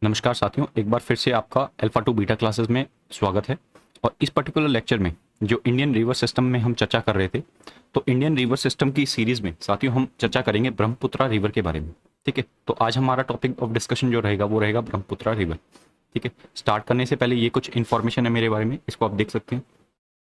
नमस्कार साथियों, एक बार फिर से आपका अल्फा टू बीटा क्लासेस में स्वागत है। और इस पर्टिकुलर लेक्चर में जो इंडियन रिवर सिस्टम में हम चर्चा कर रहे थे, तो इंडियन रिवर सिस्टम की सीरीज में साथियों हम चर्चा करेंगे ब्रह्मपुत्रा रिवर के बारे में। ठीक है, तो आज हमारा टॉपिक ऑफ डिस्कशन जो रहेगा वो रहेगा ब्रह्मपुत्रा रिवर। ठीक है, स्टार्ट करने से पहले ये कुछ इन्फॉर्मेशन है मेरे बारे में, इसको आप देख सकते हैं।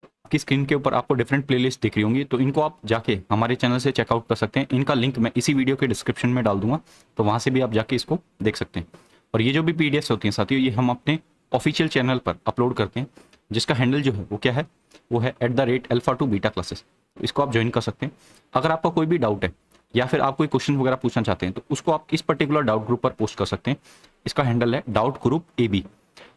आपकी स्क्रीन के ऊपर आपको डिफरेंट प्लेलिस्ट दिख रही होंगी, तो इनको आप जाके हमारे चैनल से चेकआउट कर सकते हैं। इनका लिंक मैं इसी वीडियो के डिस्क्रिप्शन में डाल दूंगा, तो वहाँ से भी आप जाके इसको देख सकते हैं। और ये जो भी पीडीएफ्स होती हैं साथियों, ये हम अपने ऑफिशियल चैनल पर अपलोड करते हैं, जिसका हैंडल जो है वो क्या है, वो है @alpha2beta classes। इसको आप ज्वाइन कर सकते हैं। अगर आपका कोई भी डाउट है या फिर आप कोई क्वेश्चन वगैरह पूछना चाहते हैं, तो उसको आप इस पर्टिकुलर डाउट ग्रुप पर पोस्ट कर सकते हैं। इसका हैंडल है डाउट ग्रुप AB।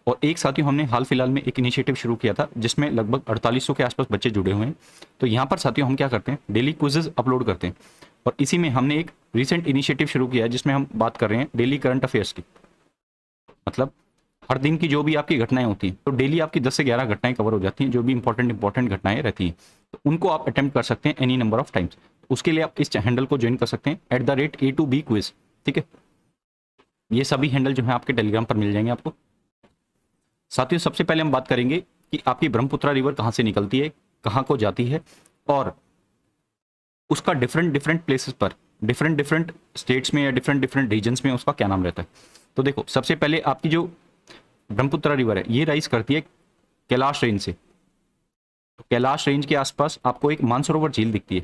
और एक साथियों हमने हाल फिलहाल में एक इनिशिएटिव शुरू किया था, जिसमें लगभग 4800 के आसपास बच्चे जुड़े हुए हैं। तो यहाँ पर साथियों हम क्या करते हैं, डेली क्विजेज अपलोड करते हैं। और इसी में हमने एक रिसेंट इनिशिएटिव शुरू किया है, जिसमें हम बात कर रहे हैं डेली करंट अफेयर्स की। मतलब हर दिन की जो भी आपकी घटनाएं होती हैं, तो डेली आपकी 10 से 11 घटनाएं कवर हो जाती हैं, जो भी इंपॉर्टेंट घटनाएं रहती हैं। तो उनको आप अटेम्प्ट कर सकते हैं एनी नंबर ऑफ टाइम्स। उसके लिए आप इस हैंडल को ज्वाइन कर सकते हैं @A2B क्विज। ठीक है, ये सभी हैंडल जो है आपके टेलीग्राम पर मिल जाएंगे आपको। साथियों सबसे पहले हम बात करेंगे कि आपकी ब्रह्मपुत्रा रिवर कहाँ से निकलती है, कहाँ को जाती है, और उसका डिफरेंट प्लेसेस पर डिफरेंट स्टेट्स में या डिफरेंट रीजन्स में उसका क्या नाम रहता है। तो देखो, सबसे पहले आपकी जो ब्रह्मपुत्रा रिवर है ये राइज करती है कैलाश रेंज से। तो कैलाश रेंज के आसपास आपको एक मानसरोवर झील दिखती है,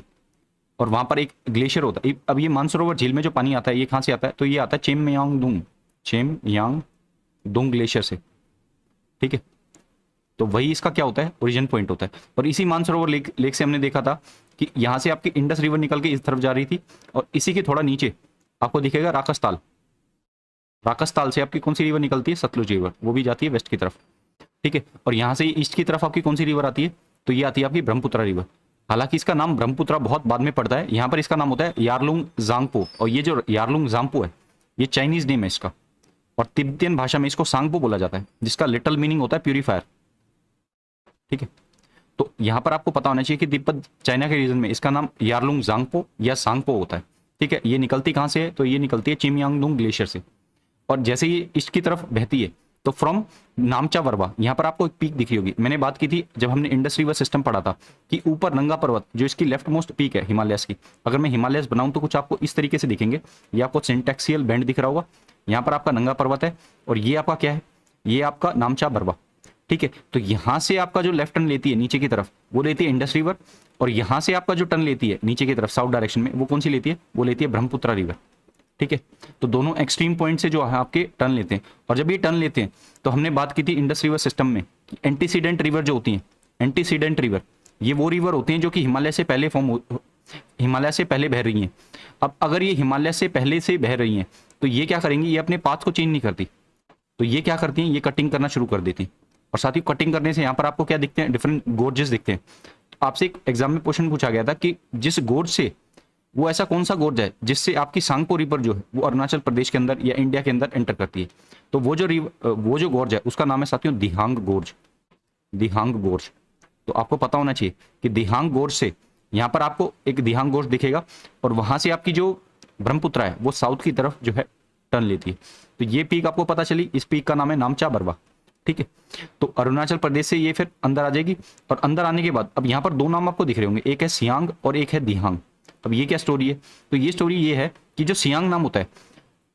और वहां पर एक ग्लेशियर होता है। अब ये मानसरोवर झील में जो पानी आता है, ये कहाँ से आता है, तो ये आता है चेमयांगदुंग ग्लेशियर से। ठीक है, तो वही इसका क्या होता है, ओरिजिन पॉइंट होता है। और इसी मानसरोवर लेक से हमने देखा था कि यहाँ से आपकी इंडस रिवर निकल के इस तरफ जा रही थी, और इसी के थोड़ा नीचे आपको दिखेगा राकसताल। राकसताल से आपकी कौन सी रिवर निकलती है, सतलुज रिवर, वो भी जाती है वेस्ट की तरफ। ठीक है, और यहाँ से ईस्ट की तरफ आपकी कौन सी रिवर आती है, तो ये आती है आपकी ब्रह्मपुत्रा रिवर। हालांकि इसका नाम ब्रह्मपुत्रा बहुत बाद में पड़ता है, यहाँ पर इसका नाम होता है यारलुंग जांगपो। और ये जो यारलुंग जांगपो है, ये चाइनीज नेम है इसका, और तिब्बतियन भाषा में इसको सांगपो बोला जाता है, जिसका लिटल मीनिंग होता है प्यूरीफायर। ठीक है, तो यहाँ पर आपको पता होना चाहिए कि तिब्बत चाइना के रीजन में इसका नाम यारलुंग जांगपो या सांगपो होता है। ठीक है, ये निकलती कहाँ से है, तो ये निकलती है चिमयांगदुंग ग्लेशियर से। और जैसे ये ईस्ट की तरफ बहती है, तो फ्रॉम नामचा वरवा, यहाँ पर आपको एक पीक दिख रही होगी। मैंने बात की थी जब हमने इंडस रिवर सिस्टम पढ़ा था कि ऊपर नंगा पर्वत जो इसकी लेफ्ट मोस्ट पीक है हिमालयस की, अगर मैं हिमालयस बनाऊं तो कुछ आपको इस तरीके से दिखेंगे। ये आपको सिंटैक्सियल बैंड दिख रहा होगा, यहाँ पर आपका नंगा पर्वत है, और ये आपका क्या है, ये आपका नामचा बरवा। ठीक है, तो यहाँ से आपका जो लेफ्ट टर्न लेती है नीचे की तरफ, वो लेती है इंडस रिवर। और यहाँ से आपका जो टर्न लेती है नीचे की तरफ साउथ डायरेक्शन में, वो कौन सी लेती है, वो लेती है ब्रह्मपुत्रा रिवर। ठीक है, तो दोनों एक्सट्रीम पॉइंट से जो है आपके टर्न लेते हैं। और जब ये टर्न लेते हैं, तो हमने बात की थी इंडस रिवर सिस्टम में कि एंटीसीडेंट रिवर जो होती हैं, एंटीसीडेंट रिवर ये वो रिवर होती हैं जो कि हिमालय से पहले हिमालय से पहले बह रही हैं। अब अगर ये हिमालय से पहले से बह रही हैं, तो ये क्या करेंगी, ये अपने पाथ को चेंज नहीं करती, तो ये क्या करती हैं, ये कटिंग करना शुरू कर देती हैं। और साथ ही कटिंग करने से यहाँ पर आपको क्या दिखते हैं, डिफरेंट गोर्जेस दिखते हैं। आपसे एक एग्जाम में क्वेश्चन पूछा गया था कि जिस गोर्ज से, वो ऐसा कौन सा गोर्ज है जिससे आपकी सांगपो रिवर जो है वो अरुणाचल प्रदेश के अंदर या इंडिया के अंदर एंटर करती है। तो वो जो गोर्ज है उसका नाम है साथियों दिहांग गोर्ज। दिहांग गोर्ज, तो आपको पता होना चाहिए कि दिहांग गोर्ज से यहाँ पर आपको एक दिहांग गोर्ज दिखेगा, और वहां से आपकी जो ब्रह्मपुत्रा है वो साउथ की तरफ जो है टर्न लेती है। तो ये पीक आपको पता चली, इस पीक का नाम है नामचा बरवा। ठीक है, तो अरुणाचल प्रदेश से ये फिर अंदर आ जाएगी, और अंदर आने के बाद अब यहाँ पर दो नाम आपको दिख रहे होंगे, एक है सियांग और एक है दिहांग। अब ये क्या स्टोरी है, तो ये स्टोरी ये है कि जो सियांग नाम होता है,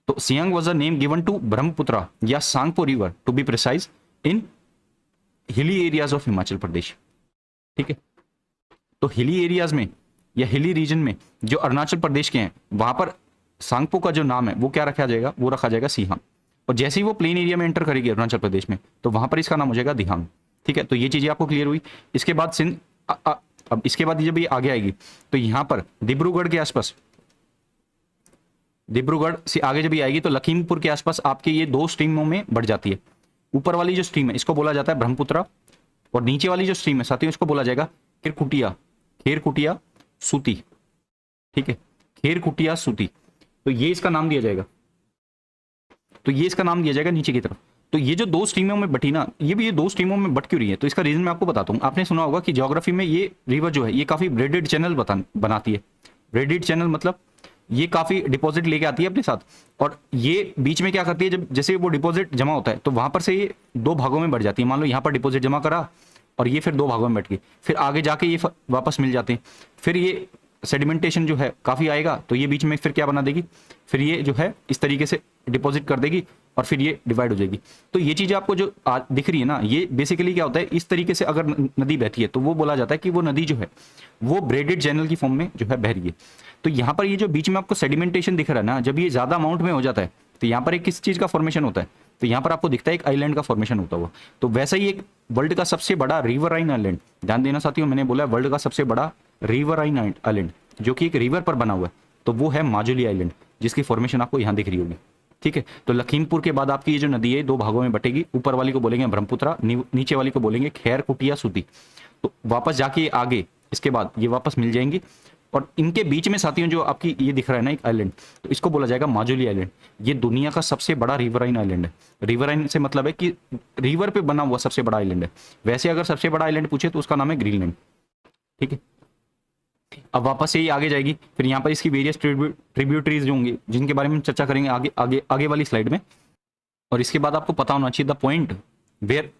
तो Siang was a name given to Brahmaputra या Tsangpo river to be precise in hilly areas of Himachal Pradesh. ठीक है, तो हिली एरियाज में या हिली रीजन में जो अरुणाचल प्रदेश के हैं, वहां पर सांगपो का जो नाम है वो क्या रखा जाएगा, वो रखा जाएगा सियांग। और जैसे ही वो प्लेन एरिया में एंटर करेगी अरुणाचल प्रदेश में, तो वहां पर इसका नाम हो जाएगा दिहांग। ठीक है, तो ये चीजें आपको क्लियर हुई। इसके बाद अब इसके बाद जब ये आगे आएगी, तो यहां पर डिब्रूगढ़ के आसपास, डिब्रूगढ़ से आगे जब ये आएगी, तो लखीमपुर के आसपास आपके ये दो स्ट्रीमों में बढ़ जाती है। ऊपर वाली जो स्ट्रीम है इसको बोला जाता है ब्रह्मपुत्रा, और नीचे वाली जो स्ट्रीम है साथियों इसको बोला जाएगा खेरकुटिया सूती। ठीक है, खेरकुटिया सूती, तो ये इसका नाम दिया जाएगा, तो ये इसका नाम दिया जाएगा नीचे की तरफ। तो ये जो दो स्ट्रीमों में बटी ना, ये दो स्ट्रीमों में बट क्यों रही है, तो इसका रीजन मैं आपको बताता हूँ। आपने सुना होगा कि ज्योग्राफी में ये रिवर जो है ये काफी ब्रेडेड चैनल बनाती है। ब्रेडेड चैनल मतलब ये काफ़ी डिपॉजिट लेके आती है अपने साथ, और ये बीच में क्या करती है, जब जैसे वो डिपॉजिट जमा होता है तो वहाँ पर से ये दो भागों में बढ़ जाती है। मान लो यहाँ पर डिपॉजिट जमा करा और ये फिर दो भागों में बैठ गई, फिर आगे जाके ये वापस मिल जाते हैं, फिर ये सेडिमेंटेशन जो है काफ़ी आएगा, तो ये बीच में फिर क्या बना देगी, फिर ये जो है इस तरीके से डिपॉजिट कर देगी और फिर ये डिवाइड हो जाएगी। तो ये चीज़ आपको जो दिख रही है ना, ये बेसिकली क्या होता है, इस तरीके से अगर नदी बहती है तो वो बोला जाता है कि वो नदी जो है वो ब्रेडेड चैनल की फॉर्म में जो है बह रही है। तो यहाँ पर ये जो बीच में आपको सेडिमेंटेशन दिख रहा है ना, जब ये ज़्यादा अमाउंट में हो जाता है तो यहाँ पर एक किस चीज़ का फॉर्मेशन होता है, तो यहाँ पर आपको दिखता है एक आइलैंड का फॉर्मेशन होता हुआ। तो वैसा ही एक वर्ल्ड का सबसे बड़ा रिवराइन आइलैंड, ध्यान देना साथियों, मैंने बोला वर्ल्ड का सबसे बड़ा रिवराइन आइलैंड जो कि एक रिवर पर बना हुआ है, तो वो है माजुली आइलैंड, जिसकी फॉर्मेशन आपको यहाँ दिख रही होगी। ठीक है, तो लखीमपुर के बाद आपकी ये जो नदी है दो भागों में बटेगी, ऊपर वाली को बोलेंगे ब्रह्मपुत्रा, नीचे वाली को बोलेंगे खैर कुटिया सूती। तो वापस जाके आगे इसके बाद ये वापस मिल जाएंगी, और इनके बीच में साथियों जो आपकी ये दिख रहा है ना एक आइलैंड, तो इसको बोला जाएगा माजुली आइलैंड। ये दुनिया का सबसे बड़ा रिवराइन आइलैंड है। रिवराइन से मतलब है कि रिवर पे बना हुआ सबसे बड़ा आइलैंड है। वैसे अगर सबसे बड़ा आइलैंड पूछे तो उसका नाम है ग्रीनलैंड। ठीक है, अब वापस से ही आगे जाएगी, फिर यहाँ पर इसकी वेरियस ट्रिब्यूटरीज जो होंगी जिनके बारे में हम चर्चा करेंगे आगे आगे आगे वाली स्लाइड में। और इसके बाद आपको पता होना चाहिए the point where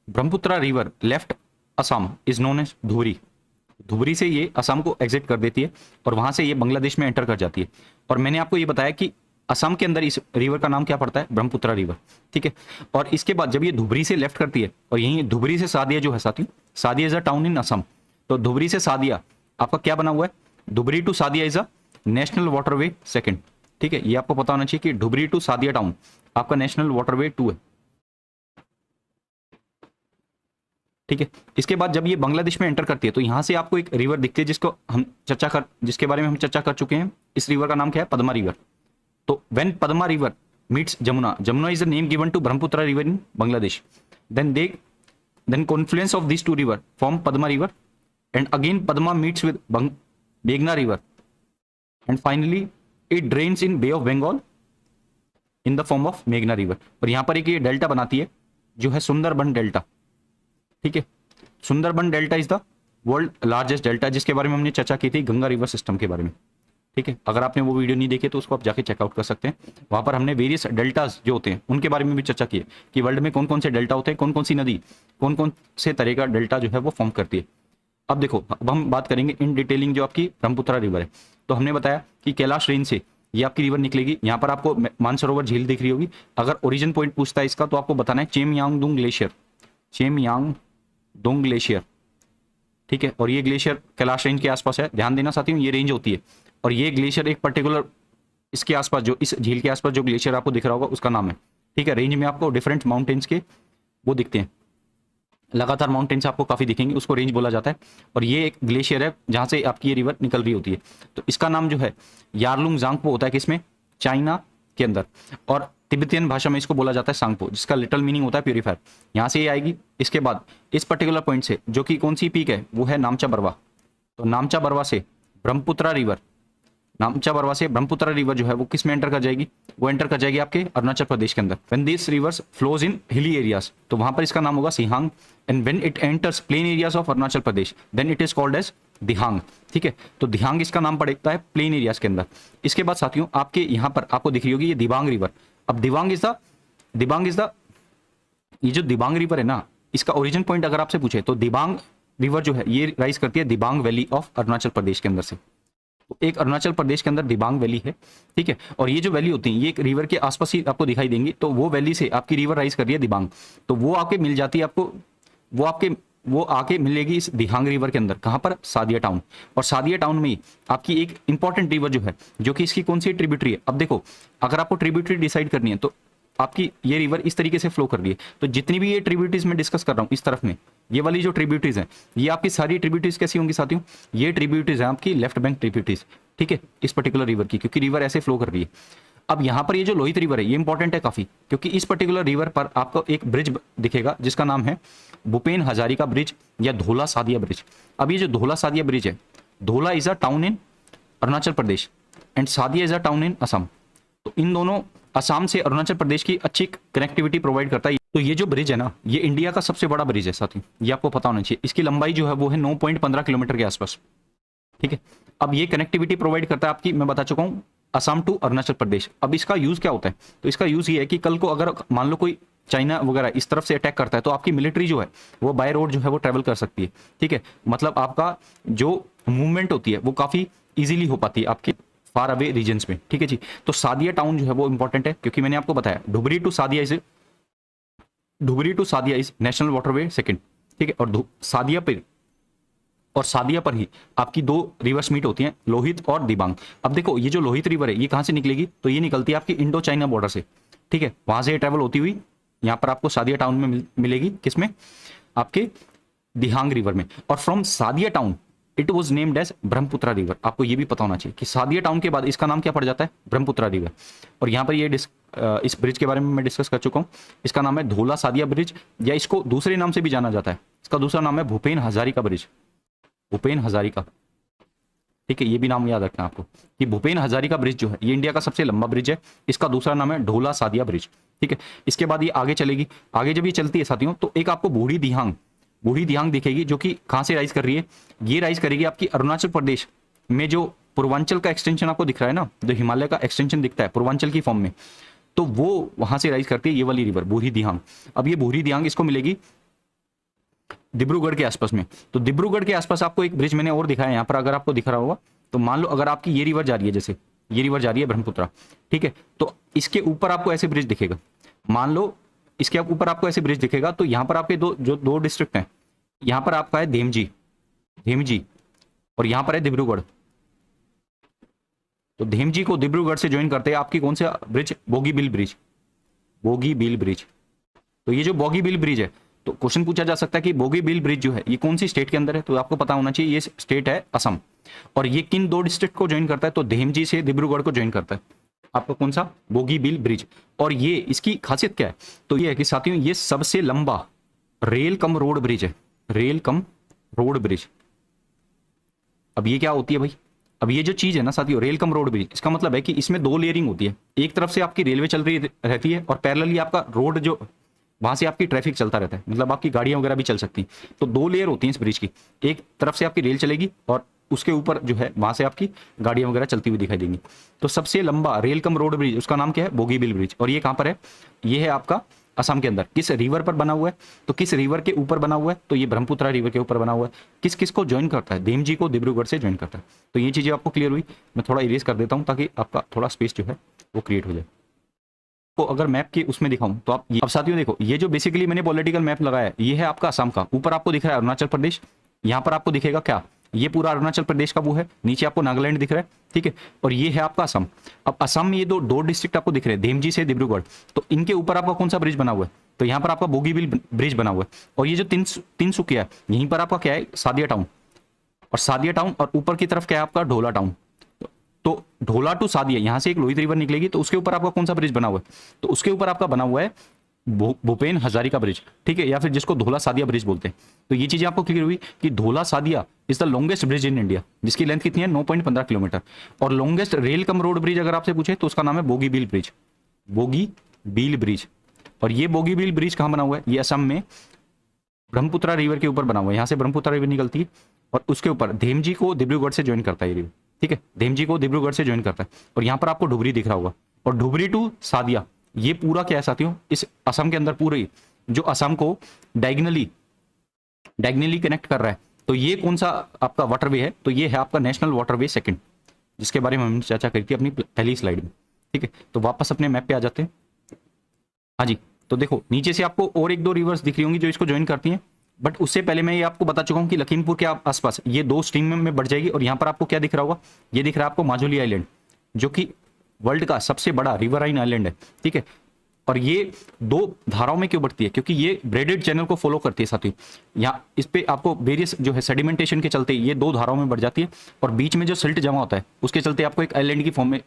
Brahmaputra river left Assam is known as Dhubri. Dhubri से ये असम को एग्जिट कर देती है और वहां से ये बांग्लादेश में एंटर कर जाती है। और मैंने आपको ये बताया कि असम के अंदर इस रिवर का नाम क्या पड़ता है, ब्रह्मपुत्रा रिवर। ठीक है, और इसके बाद जब ये धुबरी से लेफ्ट करती है, और यहीं धुबरी से सादिया जो है साथियों, Sadiya is a town in Assam, तो धुबरी से सादिया आपका क्या बना हुआ है, Dhubri to Sadiya is a national waterway second. ठीक है, ये आपको पता होना चाहिए कि धुबरी टू सादिया टाउन आपका नेशनल वाटरवे 2 है। ठीक है, इसके बाद जब ये बांग्लादेश में एंटर करती है तो यहां से आपको एक रिवर दिखती है जिसके बारे में हम चर्चा कर चुके हैं। इस रिवर का नाम क्या है, पद्मा रिवर। तो when Padma river meets Jamuna, Jamuna is the name given to Brahmaputra river in Bangladesh, then confluence of this two river form Padma river, and again Padma meets with Meghna river, and finally it drains in Bay of Bengal in the form of Meghna river। और यहाँ पर एक ये delta बनाती है जो है Sundarban delta. ठीक है, Sundarban delta is the world largest delta, जिसके बारे में हमने चर्चा की थी गंगा रिवर सिस्टम के बारे में। ठीक है, अगर आपने वो वीडियो नहीं देखे तो उसको आप जाके चेकआउट कर सकते हैं। वहां पर हमने वेरियस डेल्टाज जो होते हैं उनके बारे में भी चर्चा की है कि वर्ल्ड में कौन कौन से डेल्टा होते हैं, कौन कौन सी नदी कौन कौन से तरह का डेल्टा जो है वो फॉर्म करती है। अब देखो, अब हम बात करेंगे इन डिटेलिंग जो आपकी ब्रह्मपुत्रा रिवर है। तो हमने बताया कि कैलाश रेंज से ये आपकी रिवर निकलेगी। यहाँ पर आपको मानसरोवर झील दिख रही होगी। अगर ओरिजिन पॉइंट पूछता है इसका तो आपको बताना है चेमयांगडोंग ग्लेशियर, चेमयांगडोंग ग्लेशियर। ठीक है, और ये ग्लेशियर कैलाश रेंज के आसपास है, ध्यान देना साथियों, ये रेंज होती है। और ये ग्लेशियर एक पर्टिकुलर इसके आसपास, जो इस झील के आसपास जो ग्लेशियर आपको दिख रहा होगा उसका नाम है। ठीक है, रेंज में आपको डिफरेंट माउंटेन्स के वो दिखते हैं, लगातार माउंटेन्स आपको काफी दिखेंगे, उसको रेंज बोला जाता है। और ये एक ग्लेशियर है जहां से आपकी ये रिवर निकल रही होती है। तो इसका नाम जो है यारलुंग जांगपो होता है, किसमें, चाइना के अंदर। और तिब्बतियन भाषा में इसको बोला जाता है सांगपो, जिसका लिटल मीनिंग होता है प्यूरीफायर। यहाँ से ये आएगी। इसके बाद इस पर्टिकुलर पॉइंट से जो कि कौन सी पीक है वो है नामचा बरवा। तो नामचा बरवा से ब्रह्मपुत्रा रिवर, नामचा बरवा से ब्रह्मपुत्रा रिवर जो है वो किस में एंटर कर जाएगी, वो एंटर कर जाएगी आपके अरुणाचल प्रदेश के अंदर। When this rivers flows in hilly areas, तो वहां पर इसका नाम होगा Sihang. And when it enters plain areas of Arunachal Pradesh then it is called as Dihang. ठीक है, तो दिहांग इसका नाम पड़ता है प्लेन एरियाज के अंदर। इसके बाद साथियों आपके यहाँ पर आपको दिख रही होगी ये दिबांग रिवर। अब दिबांग इज द ये जो दिबांग रिवर है ना, इसका ओरिजिन पॉइंट अगर आपसे पूछे तो दिबांग रिवर जो है ये राइज करती है दिबांग वैली ऑफ अरुणाचल प्रदेश के अंदर से। तो एक अरुणाचल प्रदेश के अंदर दिबांग वैली है। ठीक है, और ये जो वैली होती है ये एक रिवर के आसपास ही आपको दिखाई देंगी। तो वो वैली से आपकी रिवर राइज कर रही है दिबांग, तो वो आके मिल जाती है आपको, वो आके मिलेगी इस दिहांग रिवर के अंदर। कहाँ पर, सादिया टाउन। और सादिया टाउन में ही आपकी एक इंपॉर्टेंट रिवर जो है, जो कि इसकी कौन सी ट्रिब्यूटरी है। अब देखो, अगर आपको ट्रिब्यूटरी डिसाइड करनी है तो आपकी ये रिवर इस तरीके से फ्लो कर रही है। तो जितनी भी ये ट्रिब्यूटरीज में डिस्कस कर रहा हूँ इस तरफ में, ये वाली जो ट्रिब्यूटरीज हैं, ये आपकी सारी ट्रिब्यूटरीज कैसी होंगी साथियों, ये ट्रिब्यूटरीज हैं आपकी लेफ्ट बैंक ट्रिब्यूटरीज। ठीक है, इस पर्टिकुलर रिवर की, क्योंकि रिवर ऐसे फ्लो कर रही है। अब यहाँ पर ये जो लोहित रिवर है ये इंपॉर्टेंट है काफी, क्योंकि इस पर्टिकुलर रिवर पर आपको एक ब्रिज दिखेगा जिसका नाम है भूपेन हजारिका ब्रिज या धोला सादिया ब्रिज। अब ये जो धोला सादिया ब्रिज है, धोला is a town in Arunachal Pradesh and Sadia is a town in Assam. तो इन दोनों असम से अरुणाचल प्रदेश की अच्छी कनेक्टिविटी प्रोवाइड करता है। तो ये जो ब्रिज है ना, ये इंडिया का सबसे बड़ा ब्रिज है साथियों, ये आपको पता होना चाहिए। इसकी लंबाई जो है वो है 9.15 किलोमीटर के आसपास। ठीक है, अब ये कनेक्टिविटी प्रोवाइड करता है आपकी, मैं बता चुका हूँ, असम टू अरुणाचल प्रदेश। अब इसका यूज क्या होता है, तो इसका यूज ये है कि कल को अगर मान लो कोई चाइना वगैरह इस तरफ से अटैक करता है तो आपकी मिलिट्री जो है वो बाय रोड जो है वो ट्रेवल कर सकती है, ठीक है। मतलब आपका जो मूवमेंट होती है वो काफी इजीली हो पाती है आपके फार अवे रीजन्स में, ठीक है जी। तो सादिया टाउन जो है वो इंपॉर्टेंट है, क्योंकि मैंने आपको बताया Dhubri to Sadiya is national waterway second, ठीक है। और सादिया पर ही आपकी दो रिवर्स मीट होती हैं, लोहित और दिबांग। अब देखो ये जो लोहित रिवर है ये कहां से निकलेगी, तो ये निकलती है आपकी इंडो चाइना बॉर्डर से, ठीक है। वहां से ट्रेवल होती हुई यहां पर आपको सादिया टाउन में मिलेगी, किसमें, आपके दिहांग रिवर में। और from Sadiya town it was named as Brahmaputra river. आपको ये भी पता होना चाहिए कि सादिया टाउन के बाद इसका नाम क्या पड़ जाता है, ब्रह्मपुत्रा रिवर। और यहाँ पर ये इस ब्रिज के बारे में मैं डिस्कस कर चुका हूँ, इसका नाम है धोला सादिया ब्रिज, या इसको दूसरे नाम से भी जाना जाता है, इसका दूसरा नाम है भूपेन हजारिका ब्रिज, भूपेन हजारिका, ठीक है। ये भी नाम याद रखना आपको कि भूपेन हजारिका ब्रिज जो है ये इंडिया का सबसे लंबा ब्रिज है, इसका दूसरा नाम है ढोला सादिया ब्रिज, ठीक है। इसके बाद ये आगे चलेगी, आगे जब ये चलती है साथियों तो एक आपको बूढ़ी दिहांग दिखेगी, जो कि कहां से राइज कर रही है, ये राइज करेगी आपकी अरुणाचल प्रदेश में, जो पूर्वांचल का एक्सटेंशन आपको दिख रहा है ना, जो हिमालय का एक्सटेंशन दिखता है पूर्वांचल की फॉर्म में, तो वो वहां से राइज करती है ये वाली रिवर बूढ़ी दिहांग। अब ये बूढ़ी दिहांग इसको मिलेगी डिब्रूगढ़ के आसपास में। तो डिब्रूगढ़ के आसपास आपको एक ब्रिज मैंने और दिखाया यहाँ पर, अगर आपको दिख रहा होगा तो मान लो अगर आपकी ये रिवर जा रही है, जैसे ये रिवर जा रही है ब्रह्मपुत्रा, ठीक है, तो इसके ऊपर आपको ऐसे ब्रिज दिखेगा, मान लो इसके ऊपर आपको ऐसे ब्रिज दिखेगा, तो यहाँ पर आपके दो डिस्ट्रिक्ट हैं, यहाँ पर आपका है धेमजी और यहाँ पर है डिब्रूगढ़। तो धेमजी को डिब्रूगढ़ से ज्वाइन करते हैं आपकी कौन सा ब्रिज, बोगीबील ब्रिज। तो ये जो बोगीबील ब्रिज है, तो क्वेश्चन पूछा जा सकता है कि बोगीबील ब्रिज जो है ये कौन सी स्टेट के अंदर है, तो आपको पता होना चाहिए ये स्टेट है असम। और ये किन दो डिस्ट्रिक्ट को ज्वाइन करता है, तो धेमजी से डिब्रूगढ़ को ज्वाइन करता है आपको कौन सा, बोगीबील ब्रिज। और ये इसकी खासियत क्या है, तो ये है कि साथियों ये सबसे लंबा रेल कम रोड ब्रिज है, रेल कम रोड ब्रिज। अब ये क्या होती है भाई, अब ये जो चीज है ना साथियों रेल कम रोड ब्रिज, इसका मतलब है कि इसमें दो लेयरिंग होती है, एक तरफ से आपकी रेलवे चल रही रहती है और पैरेलली आपका रोड जो वहां से आपकी ट्रैफिक चलता रहता है, मतलब आपकी गाड़ियां वगैरह भी चल सकती हैं। तो दो लेयर होती हैं इस ब्रिज की, एक तरफ से आपकी रेल चलेगी और उसके ऊपर जो है वहां से आपकी गाड़ियां वगैरह चलती हुई दिखाई देंगी। तो सबसे लंबा रेल कम रोड ब्रिज उसका नाम क्या है, बोगीबील ब्रिज। और ये कहां पर है, ये है आपका असम के अंदर। किस रिवर पर बना हुआ है, तो किस रिवर के ऊपर बना हुआ है, तो ये ब्रह्मपुत्रा रिवर के ऊपर बना हुआ है। किस किस को ज्वाइन करता है, धेमजी को डिब्रूगढ़ से ज्वाइन करता है। तो ये चीजें आपको क्लियर हुई, मैं थोड़ा इरेज कर देता हूं ताकि आपका थोड़ा स्पेस जो है वो क्रिएट हो जाए। तो अगर मैप के उसमें दिखाऊं तो आप अब साथियों देखो, ये जो बेसिकली मैंने पॉलिटिकल मैप लगाया है ये है आपका असम का, ऊपर आपको दिख रहा है अरुणाचल प्रदेश, यहाँ पर आपको दिखेगा क्या, ये पूरा अरुणाचल प्रदेश का वो है, नीचे आपको नागालैंड दिख रहा है, ठीक है। और ये है आपका असम। अब असम में ये दो डिस्ट्रिक्ट आपको दिख रहे हैं, धेमजी से डिब्रूगढ़, तो इनके ऊपर आपका कौन सा ब्रिज बना हुआ है, तो यहाँ पर आपका बोगीबील ब्रिज बना हुआ है। और ये जो तिनसुकिया है यहीं पर आपका क्या है, सादिया टाउन, और सादिया टाउन और ऊपर की तरफ क्या है आपका ढोला टाउन। तो ढोला टू सादिया यहाँ से एक लोहित रिवर निकलेगी, तो उसके ऊपर आपका कौन सा ब्रिज बना हुआ है, तो उसके ऊपर आपका बना हुआ है भूपेन हजारिका ब्रिज, ठीक है, या फिर जिसको धोला सादिया ब्रिज बोलते हैं। तो ये चीजें आपको क्लियर हुई कि धोला Sadia is the longest bridge in India, जिसकी लेंथ कितनी है 9.15 किलोमीटर। और longest rail cum road bridge अगर आपसे पूछे तो उसका नाम है बोगीबील ब्रिज। और ये बोगीबील ब्रिज कहां बना हुआ है, ये असम में ब्रह्मपुत्रा रिवर के ऊपर बना हुआ है। यहाँ से ब्रह्मपुत्रा रिवर निकलती है और उसके ऊपर धेमजी को डिब्रूगढ़ से ज्वाइन करता है ये रिवर, ठीक है, धेमजी को डिब्रूगढ़ से ज्वाइन करता है। और यहाँ पर आपको डुबरी दिख रहा होगा, और डुबरी टू सादिया ये पूरा क्या है साथियों, इस असम के अंदर पूरे जो असम को डायगनली कनेक्ट कर रहा है। तो ये कौन सा आपका वाटरवे है, तो ये है आपका नेशनल वाटरवे सेकंड, जिसके बारे में हमने चर्चा करी थी अपनी पहली स्लाइड में, ठीक है। तो वापस अपने मैप पे आ जाते हैं। हाँ जी, तो देखो नीचे से आपको और एक दो रिवर्स दिख रही होंगी जो इसको ज्वाइन करती हैं, बट उससे पहले मैं ये आपको बता चुका हूँ कि लखीमपुर के आसपास ये दो स्ट्रीम में बढ़ जाएगी। और यहाँ पर आपको क्या दिख रहा होगा, ये दिख रहा है आपको माजुली आइलैंड, जो कि वर्ल्ड का सबसे बड़ा रिवराइन आइलैंड है, ठीक है। और ये दो धाराओं में क्यों बढ़ती है, क्योंकि ये ब्रेडेड चैनल को फॉलो करती है साथियों। यहाँ इस पे आपको वेरियस जो है सेडिमेंटेशन के चलते ये दो धाराओं में बढ़ जाती है, और बीच में जो सिल्ट जमा होता है उसके चलते आपको एक आइलैंड की फॉर्म में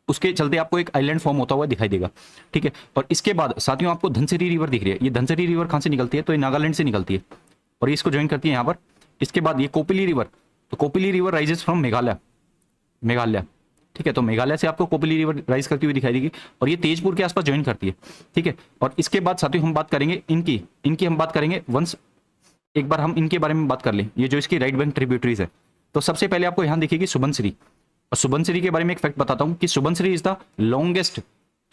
आइलैंड फॉर्म होता हुआ दिखाई देगा, ठीक है। और इसके बाद साथियों आपको धनसिरी रिवर दिख रही है। ये धनसिरी रिवर कहां से निकलती है, तो ये नागालैंड से निकलती है और ये इसको ज्वाइन करती है यहाँ पर। इसके बाद ये कोपिली रिवर, तो Kopili river rises from Meghalaya, ठीक है। तो मेघालय से आपको कोपिली रिवर राइज करती हुई दिखाई देगी और ये तेजपुर के आसपास ज्वाइन करती है, ठीक है। और इसके बाद साथियों हम बात करेंगे इनकी हम बात करेंगे वंस एक बार हम इनके बारे में बात कर लें। ये जो इसकी राइट बैंक ट्रिब्यूटरीज है, तो सबसे पहले आपको यहां दिखेगी सुबनसिरी, और सुबनसिरी के बारे में एक फैक्ट बताता हूं कि Subansiri is the longest,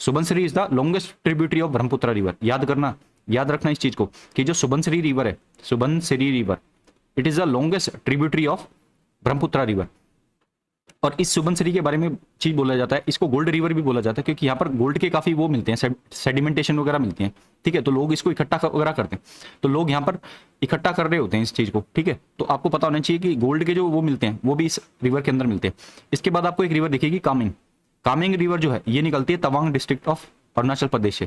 Subansiri is the longest tributary of Brahmaputra river. याद करना, याद रखना इस चीज को कि जो सुबनसिरी रिवर है, Subansiri river, it is the longest tributary of Brahmaputra river. और इस सुबनसिरी के बारे में चीज बोला जाता है, इसको गोल्ड रिवर भी बोला जाता है, क्योंकि यहाँ पर गोल्ड के काफी वो मिलते हैं, सेडिमेंटेशन वगैरह मिलती हैं, ठीक है। तो लोग इसको इकट्ठा वगैरह करते हैं, तो लोग यहाँ पर इकट्ठा कर रहे होते हैं इस चीज को, ठीक है। तो आपको पता होना चाहिए कि गोल्ड के जो वो मिलते हैं वो भी इस रिवर के अंदर मिलते हैं। इसके बाद आपको एक रिवर दिखेगी कामिंग, कामिंग रिवर जो है ये निकलती है तवांग डिस्ट्रिक्ट ऑफ अरुणाचल प्रदेश से,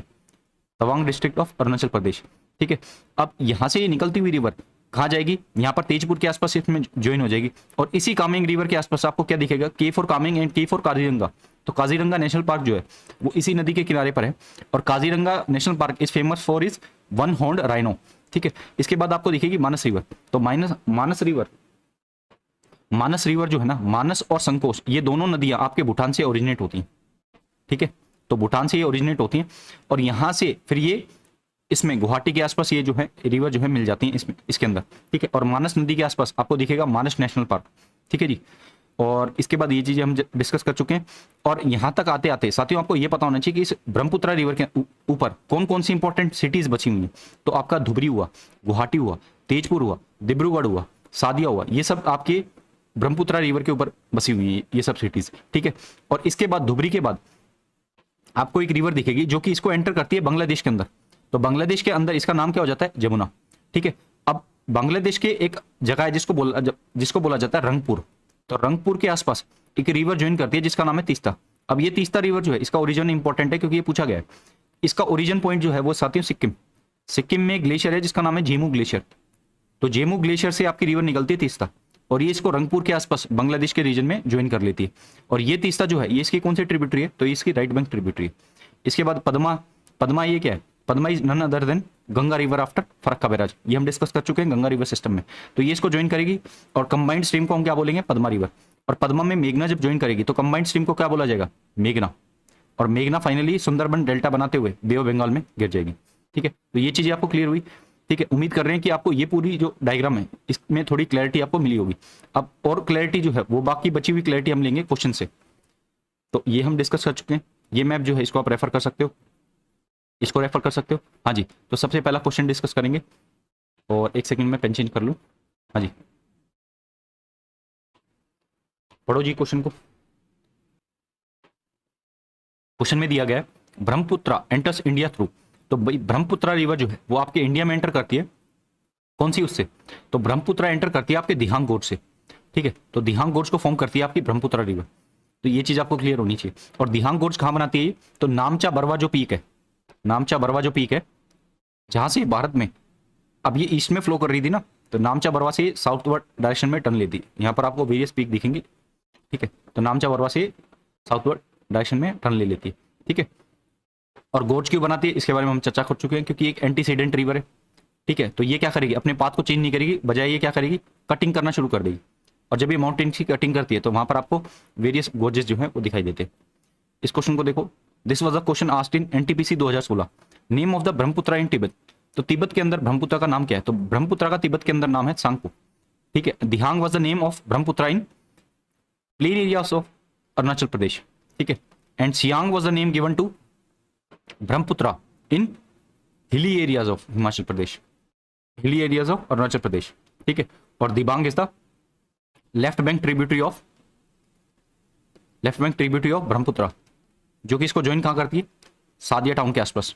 तवांग डिस्ट्रिक्ट ऑफ अरुणाचल प्रदेश, ठीक है। अब यहाँ से ये निकलती हुई रिवर कहाँ जाएगी, यहाँ पर तेजपुर के आसपास इसमें ज्वाइन हो जाएगी। और इसी कामेंग रिवर के आसपास आपको क्या दिखेगा, के फॉर कामेंग एंड के फॉर काजीरंगा। तो काजीरंगा नेशनल पार्क जो है वो इसी नदी के किनारे पर है, और Kaziranga national park is famous for is one horned rhino, ठीक है। इसके बाद आपको दिखेगी मानस रिवर। तो मानस रिवर जो है ना, मानस और संकोश, ये दोनों नदियां आपके भूटान से ओरिजिनेट होती हैं, ठीक है। तो भूटान से ये ओरिजिनेट होती हैं, और यहां से फिर ये इसमें गुवाहाटी के आसपास ये जो है रिवर जो है मिल जाती है इसमें, इसके अंदर, ठीक है। और मानस नदी के आसपास आपको दिखेगा मानस नेशनल पार्क, ठीक है जी। और इसके बाद ये चीजें हम डिस्कस कर चुके हैं। और यहां तक आते आते साथियों आपको ये पता होना चाहिए कि इस ब्रह्मपुत्र रिवर के ऊपर कौन कौन सी इंपॉर्टेंट सिटीज बची हुई हैं। तो आपका धुबरी हुआ, गुवाहाटी हुआ, तेजपुर हुआ, डिब्रूगढ़ हुआ, सादिया हुआ, ये सब आपके ब्रह्मपुत्र रिवर के ऊपर बसी हुई है ये सब सिटीज, ठीक है। और इसके बाद धुबरी के बाद आपको एक रिवर दिखेगी जो कि इसको एंटर करती है बांग्लादेश के अंदर। तो बांग्लादेश के अंदर इसका नाम क्या हो जाता है, जमुना, ठीक है। अब बांग्लादेश के एक जगह है जिसको बोला जाता है रंगपुर। तो रंगपुर के आसपास एक रिवर ज्वाइन करती है जिसका नाम है तीस्ता। अब ये तीस्ता रिवर जो है इसका ओरिजिन इंपॉर्टेंट है क्योंकि ये पूछा गया है। इसका ओरिजिन पॉइंट जो है वो साथियों सिक्किम में ग्लेशियर है जिसका नाम है जेमू ग्लेशियर। तो जेमू ग्लेशियर से आपकी रिवर निकलती है तीस्ता, और ये इसको रंगपुर के आसपास बांग्लादेश के रीजन में ज्वाइन कर लेती है। और ये तीस्ता जो है ये इसकी कौन सी ट्रिब्यूटरी है, तो ये इसकी राइट बैंक ट्रिब्यूटरी है। इसके बाद पद्मा ये क्या है, Padma is none other than Ganga river after Farakka barrage. ये हम डिस्कस कर चुके हैं गंगा रिवर सिस्टम में। तो ये इसको ज्वाइन करेगी, और कंबाइंड स्ट्रीम को हम क्या बोलेंगे, पद्मा रिवर। और पद्मा में मेघना जब ज्वाइन करेगी तो कंबाइंड स्ट्रीम को क्या बोला जाएगा, मेघना। और मेघना फाइनली सुंदरबन डेल्टा बनाते हुए बे ऑफ बंगाल में गिर जाएगी, ठीक है। तो ये चीजें आपको क्लियर हुई, ठीक है। उम्मीद कर रहे हैं कि आपको ये पूरी जो डायग्राम है इसमें थोड़ी क्लैरिटी आपको मिली होगी। अब और क्लैरिटी जो है वो बाकी बची हुई क्लैरिटी हम लेंगे क्वेश्चन से। तो ये हम डिस्कस कर चुके हैं। ये मैप जो है इसको आप रेफर कर सकते हो, इसको रेफर कर सकते हो। हाँ जी, तो सबसे पहला क्वेश्चन डिस्कस करेंगे, और एक सेकंड में पेन चेंज कर लूं। हाँ जी, पढ़ो जी क्वेश्चन को। क्वेश्चन में दिया गया है ब्रह्मपुत्र एंटर्स इंडिया थ्रू। तो भाई ब्रह्मपुत्र रिवर जो है वो आपके इंडिया में एंटर करती है, कौन सी उससे, तो ब्रह्मपुत्र एंटर करती है आपके दिहांग गोर्ज से, ठीक है। तो दिहांग गोर्ज को फॉर्म करती है आपकी ब्रह्मपुत्र रिवर। तो ये चीज आपको क्लियर होनी चाहिए। और दिहांग गोर्ज कहां बनाती है, तो नामचा बरवा जो पीक है, नामचा बरवा जो पीक है जहां से भारत में अब ये ईस्ट में फ्लो कर रही थी ना, तो नामचा बरवा से साउथवर्ड डायरेक्शन में टर्न लेती। यहाँ पर आपको वेरियस पीक दिखेंगे, ठीक है। तो नामचा बरवा से साउथवर्ड डायरेक्शन में टर्न ले लेती है, ठीक है। और गोर्ज क्यों बनाती है इसके बारे में हम चर्चा कर चुके हैं, क्योंकि एक एंटीसीडेंट रिवर है, ठीक है। तो ये क्या करेगी, अपने पाथ को चेंज नहीं करेगी, बजाय ये क्या करेगी, कटिंग करना शुरू कर देगी। और जब ये माउंटेन की कटिंग करती है तो वहां पर आपको वेरियस गोर्जेस जो है वो दिखाई देते हैं। इस क्वेश्चन को देखो, this was a question asked in NTPC 2016। Name of the Brahmaputra in Tibet. तो तिब्बत के अंदर ब्रह्मपुत्र का नाम क्या है, तो ब्रह्मपुत्र का तिब्बत के अंदर नाम है सांगपो, ठीक है। Dihang was the name of Brahmaputra in plain areas of Arunachal Pradesh, ठीक है। And Siang was the name given to Brahmaputra in hilly areas of Himachal Pradesh, हिली एरियाज ऑफ अरुणाचल प्रदेश, ठीक है। और Dibang is the left bank tributary of Brahmaputra, जो कि इसको ज्वाइन कहां करती है, सादिया टाउन के आसपास,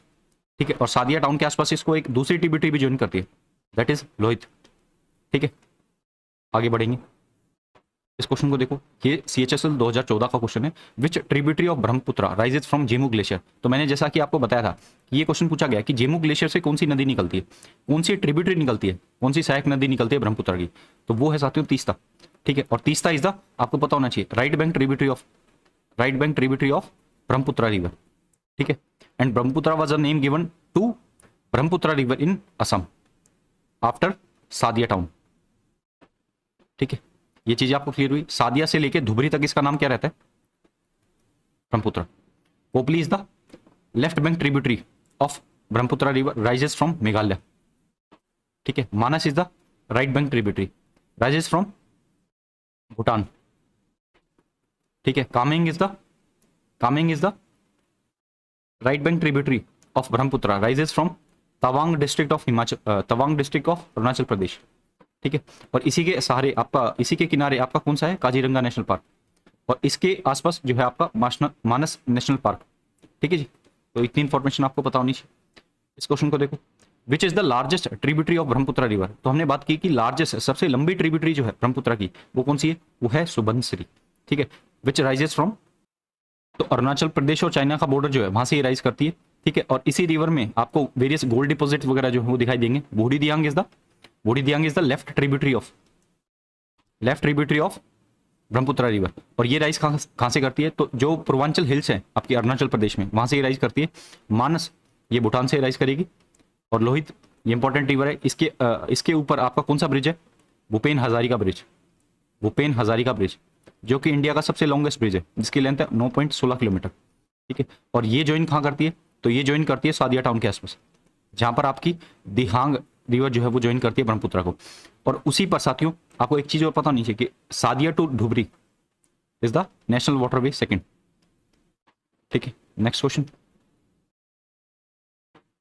ठीक है। और सादिया टाउन के आसपास इसको एक दूसरी ट्रिब्यूटरी भी ज्वाइन करती है, दैट इज लोहित, ठीक है। आगे बढ़ेंगे, इस क्वेश्चन को देखो, ये CHSL 2014 का क्वेश्चन है। Which tributary of Brahmaputra rises from Gemu glacier. तो मैंने जैसा कि आपको बताया था कि ये क्वेश्चन पूछा गया कि जेमू ग्लेशियर से कौन सी नदी निकलती है, कौन सी ट्रिब्यूटरी निकलती है, कौन सी सहायक नदी निकलती है ब्रह्मपुत्र की, तो वो है साथियों तीस्ता, ठीक है। और तीस्ता इज द, आपको पता होना चाहिए, right bank tributary of Brahmaputra river, ठीक है। And Brahmaputra was a name given to Brahmaputra river in Assam after Sadiya town, ठीक है। ये चीज आपको क्लियर हुई। सादिया से लेके धुबरी तक इसका नाम क्या रहता है, Brahmaputra. Popli is the left bank tributary of Brahmaputra river rises from Meghalaya, ठीक है। Manas is the right bank tributary rises from Bhutan, ठीक है। Kameng is the right bank tributary of Brahmaputra, rises from Tawang district of Arunachal Pradesh, ठीक है। और इसी के सहारे आपका, इसी के किनारे आपका कौन सा है, काजीरंगा नेशनल पार्क, और इसके आसपास जो है आपका मानस नेशनल पार्क, ठीक है जी। तो इतनी इंफॉर्मेशन आपको पता होनी चाहिए। इस क्वेश्चन को देखो, which is the largest tributary of Brahmaputra river. तो हमने बात की कि लार्जेस्ट, सबसे लंबी ट्रिब्यूटरी जो है ब्रह्मपुत्र की वो कौन सी है, वो है सुबनसिरी, ठीक है। विच राइजेस फ्रॉम, तो अरुणाचल प्रदेश और चाइना का बॉर्डर जो है वहां से ये राइज करती है, ठीक है। और इसी रिवर में आपको वेरियस गोल्ड डिपॉजिट वगैरह जो है वो दिखाई देंगे। Burhi Diyang is the left tributary of Brahmaputra river, और ये राइज कहां से करती है, तो जो पूर्वांचल हिल्स है आपके अरुणाचल प्रदेश में वहां से ये राइज करती है। मानस ये भूटान से राइज करेगी, और लोहित ये इंपॉर्टेंट रिवर है, इसके ऊपर आपका कौन सा ब्रिज है, भूपेन हजारिका ब्रिज, जो कि इंडिया का सबसे लॉन्गेस्ट ब्रिज है, जिसकी लेंथ है 9.16 किलोमीटर, ठीक है। और ये ज्वाइन कहाँ करती है, तो ये ज्वाइन करती है सादिया टाउन के आसपास, जहां पर आपकी दिहांग रिवर जो है वो ज्वाइन करती है ब्रह्मपुत्र को। और उसी पर साथियों आपको एक चीज और पता होनी चाहिए कि Sadiya to Dhubri is the national waterway second, ठीक है। नेक्स्ट क्वेश्चन,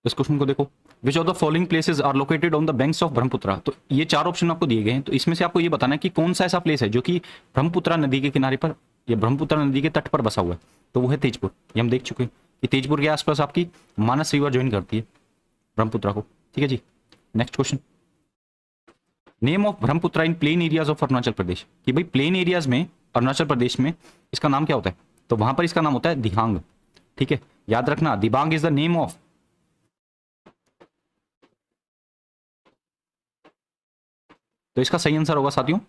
इस क्वेश्चन को देखो, which of the following places are located on the banks of Brahmaputra. तो ये चार ऑप्शन आपको दिए गए हैं, तो इसमें से आपको ये बताना है कि कौन सा ऐसा प्लेस है जो कि ब्रह्मपुत्र नदी के किनारे पर या ब्रह्मपुत्र नदी के तट पर बसा हुआ है। तो वो है तेजपुर, ये हम देख चुके हैं कि तेजपुर के आसपास आपकी मानस रिवर ज्वाइन करती है ब्रह्मपुत्र को, ठीक है जी। Next question, name of Brahmaputra in plain areas of Arunachal Pradesh, कि भाई प्लेन एरियाज में अरुणाचल प्रदेश में इसका नाम क्या होता है, तो वहां पर इसका नाम होता है दिहांग, ठीक है। याद रखना, Dibang is the name of, तो इसका सही आंसर होगा साथियों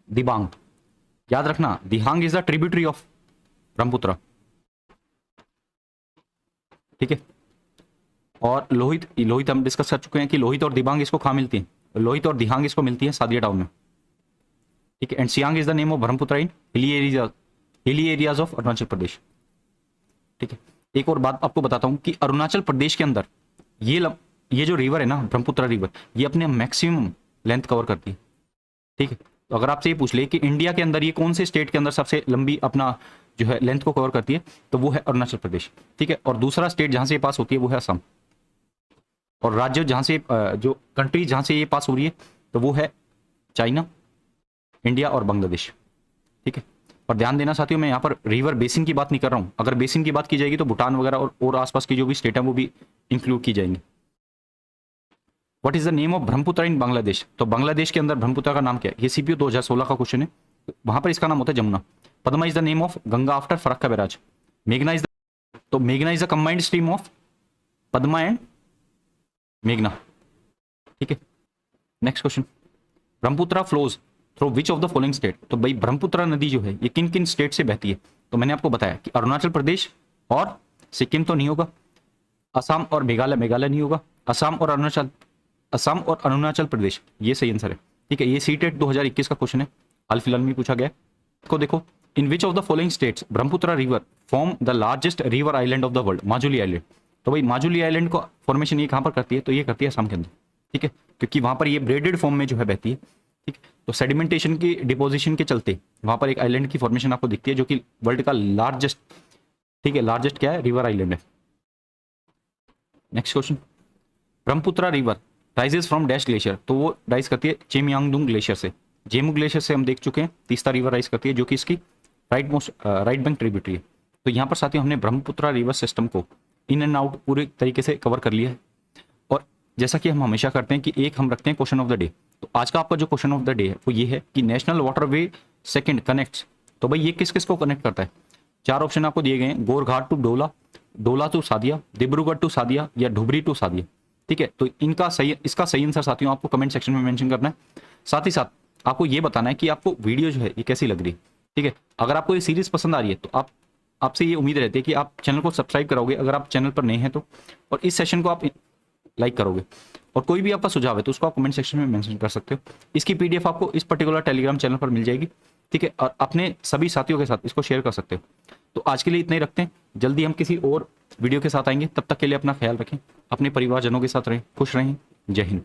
दिबांग। याद रखना, Dihang is the tributary of Brahmaputra, ठीक है। और लोहित हम डिस्कस कर चुके हैं कि लोहित और दिबांग इसको कहां मिलती है, लोहित और दिहांग इसको मिलती है सादिया टाउन में, ठीक है। And Siang is the name of Brahmaputra in hilly areas of Arunachal Pradesh, ठीक है। एक और बात आपको बताता हूं कि अरुणाचल प्रदेश के अंदर ये जो रिवर है ना ब्रह्मपुत्र रिवर, ये अपने मैक्सिमम लेंथ कवर करती है, ठीक है। तो अगर आपसे ये पूछ ले कि इंडिया के अंदर ये कौन से स्टेट के अंदर सबसे लंबी अपना जो है लेंथ को कवर करती है, तो वो है अरुणाचल प्रदेश, ठीक है। और दूसरा स्टेट जहां से ये पास होती है वो है असम, और राज्य जहां से जो कंट्री जहां से ये पास हो रही है तो वो है चाइना, इंडिया और बांग्लादेश, ठीक है। और ध्यान देना साथियों, मैं यहाँ पर रिवर बेसिन की बात नहीं कर रहा हूं, अगर बेसिन की बात की जाएगी तो भूटान वगैरह और आसपास की जो भी स्टेट है वो भी इंक्लूड की जाएंगी। What is the name of Brahmaputra in Bangladesh, तो बांग्लादेश के अंदर ब्रह्मपुत्र का नाम क्या है, ये सीपीयू 2016 का क्वेश्चन है, वहां पर इसका नाम होता है Jamuna. Padma is the name of Ganga after Farakka barrage. मेघना is the combined stream of Padma and मेघना, ठीक है। Next question, Brahmaputra flows through which of the following state. तो भाई ब्रह्मपुत्र नदी जो है ये किन किन स्टेट से बहती है, तो मैंने आपको बताया कि अरुणाचल प्रदेश और सिक्किम तो नहीं होगा, असम और मेघालय नहीं होगा, असम और अरुणाचल प्रदेश ये सही आंसर है, ठीक है। ये सीटेट 2021 का क्वेश्चन है, हाल फिलहाल में पूछा गया है। को देखो, in which of the following states Brahmaputra river form the largest river island of the world, Majuli island. तो भाई माजुली आइलैंड को फॉर्मेशन ये कहां पर करती है, तो ये करती है असम के अंदर, ठीक है, क्योंकि वहां पर ये ब्रेडेड फॉर्म में जो है बहती है, ठीक है। तो सेडिमेंटेशन की डिपोजिशन के चलते वहां पर एक आइलैंड की फॉर्मेशन आपको दिखती है, जो कि वर्ल्ड का लार्जेस्ट, ठीक है, लार्जेस्ट क्या है, रिवर आइलैंड है। Next question, Brahmaputra river rises from dash glacier, तो वो राइज करती है चेमयांगडुंग ग्लेशियर से। जेमू ग्लेशियर से हम देख चुके हैं, तीस्ता रिवर राइज करती है, जो कि इसकी राइट बैंक ट्रिब्यूटरी है। तो यहाँ पर साथियों हमने ब्रह्मपुत्र रिवर सिस्टम को इन एंड आउट पूरे तरीके से कवर कर लिया है। और जैसा कि हम हमेशा करते हैं कि एक हम रखते हैं क्वेश्चन ऑफ द डे, तो आज का आपका जो क्वेश्चन ऑफ द डे है वो ये है कि नेशनल वाटरवे सेकंड कनेक्ट्स, तो भाई ये किस किस को कनेक्ट करता है। चार ऑप्शन आपको दिए गए हैं, गोरघाट टू डोला, डोला टू सादिया, डिब्रूगढ़ टू सादिया या धुबरी टू सादिया, ठीक है। तो इसका सही आंसर साथियों आपको कमेंट सेक्शन में मेंशन करना है। साथ ही साथ आपको ये बताना है कि आपको वीडियो जो है ये कैसी लग रही है, ठीक है। अगर आपको ये सीरीज पसंद आ रही है तो आपसे ये उम्मीद रहती है कि आप चैनल को सब्सक्राइब करोगे अगर आप चैनल पर नए हैं तो, और इस सेशन को आप लाइक करोगे, और कोई भी आपका सुझाव है तो उसको आप कमेंट सेक्शन में मेंशन कर सकते हो। इसकी पीडीएफ आपको इस पर्टिकुलर टेलीग्राम चैनल पर मिल जाएगी, ठीक है, और अपने सभी साथियों के साथ इसको शेयर कर सकते हो। तो आज के लिए इतना ही रखते हैं, जल्दी हम किसी और वीडियो के साथ आएंगे, तब तक के लिए अपना ख्याल रखें, अपने परिवारजनों के साथ रहें, खुश रहें, जय हिंद।